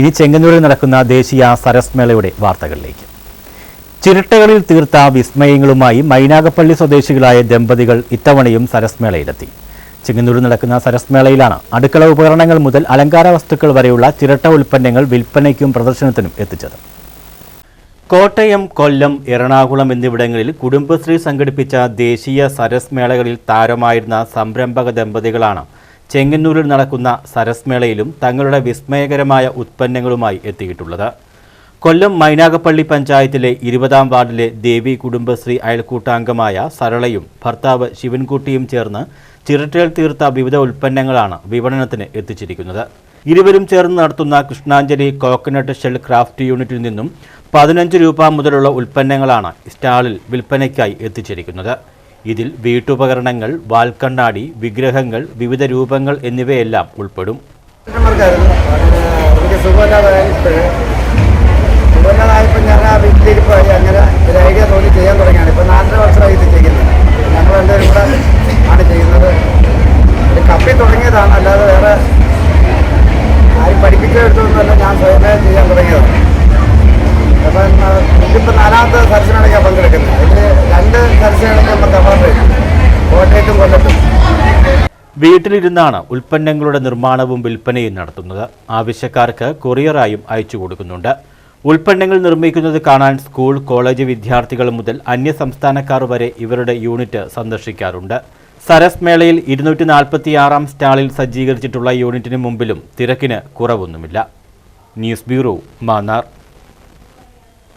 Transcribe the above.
ഇനി ചെങ്ങന്നൂരിൽ നടക്കുന്ന ദേശീയ സരസ് മേളയുടെ വാർത്തകളിലേക്ക്. ചിരട്ടകളിൽ തീർത്ത വിസ്മയങ്ങളുമായി മൈനാഗപ്പള്ളി സ്വദേശികളായ ദമ്പതികൾ ഇത്തവണയും സരസ് മേളയിലെത്തി. ചെങ്ങന്നൂരിൽ നടക്കുന്ന സരസ് മേളയിലാണ് അടുക്കള ഉപകരണങ്ങൾ മുതൽ അലങ്കാര വസ്തുക്കൾ വരെയുള്ള ചിരട്ട ഉൽപ്പന്നങ്ങൾ വിൽപ്പനയ്ക്കും പ്രദർശനത്തിനും എത്തിച്ചത്. കോട്ടയം, കൊല്ലം, എറണാകുളം എന്നിവിടങ്ങളിൽ കുടുംബശ്രീ സംഘടിപ്പിച്ച ദേശീയ സരസ് മേളകളിൽ താരമായിരുന്ന സംരംഭക ദമ്പതികളാണ് ചെങ്ങന്നൂരിൽ നടക്കുന്ന സരസ് മേളയിലും തങ്ങളുടെ വിസ്മയകരമായ ഉൽപ്പന്നങ്ങളുമായി എത്തിയിട്ടുള്ളത്. കൊല്ലം മൈനാഗപ്പള്ളി പഞ്ചായത്തിലെ 20-ാം വാർഡിലെ ദേവി കുടുംബശ്രീ അയൽക്കൂട്ടാംഗമായ സരളയും ഭർത്താവ് ശിവൻകുട്ടിയും ചേർന്ന് ചിരട്ടയിൽ തീർത്ത വിവിധ ഉൽപ്പന്നങ്ങളാണ് വിപണനത്തിന് എത്തിച്ചിരിക്കുന്നത്. ഇരുവരും ചേർന്ന് നടത്തുന്ന കൃഷ്ണാഞ്ജലി കോക്കനട്ട് ഷെൽ ക്രാഫ്റ്റ് യൂണിറ്റിൽ നിന്നും 15 രൂപ മുതലുള്ള ഉൽപ്പന്നങ്ങളാണ് സ്റ്റാളിൽ വിൽപ്പനയ്ക്കായി എത്തിച്ചിരിക്കുന്നത്. ഇതിൽ വീട്ടുപകരണങ്ങൾ, വാൽക്കണ്ണാടി, വിഗ്രഹങ്ങൾ, വിവിധ രൂപങ്ങൾ എന്നിവയെല്ലാം ഉൾപ്പെടും. കപ്പി തുടങ്ങിയതാണ്, അല്ലാതെ വേറെ ആരും പഠിപ്പിച്ചെടുത്തൊന്നുമല്ല, ഞാൻ സ്വയമേ ചെയ്യാൻ തുടങ്ങിയതാണ്. അപ്പം ഇതിപ്പോൾ 4ാമത്തെ സരസ്മേളയ്ക്കാണ് പങ്കെടുക്കുന്നത്. ഇതിൽ 2 സരസ്മേളയ്ക്ക് നമ്മൾ കവർ കോട്ടയത്തും കൊല്ലത്തും. വീട്ടിലിരുന്നാണ് ഉൽപ്പന്നങ്ങളുടെ നിർമ്മാണവും വിൽപ്പനയും നടത്തുന്നത്. ആവശ്യക്കാർക്ക് കൊറിയറായും അയച്ചു കൊടുക്കുന്നുണ്ട്. ഉൽപ്പന്നങ്ങൾ നിർമ്മിക്കുന്നത് കാണാൻ സ്കൂൾ, കോളേജ് വിദ്യാർത്ഥികൾ മുതൽ അന്യസംസ്ഥാനക്കാർ വരെ ഇവരുടെ യൂണിറ്റ് സന്ദർശിക്കാറുണ്ട്. സരസ് മേളയിൽ 246-ാം സ്റ്റാളിൽ സജ്ജീകരിച്ചിട്ടുള്ള യൂണിറ്റിന് മുമ്പിലും തിരക്കിന് കുറവൊന്നുമില്ല. News bureau, Mannar.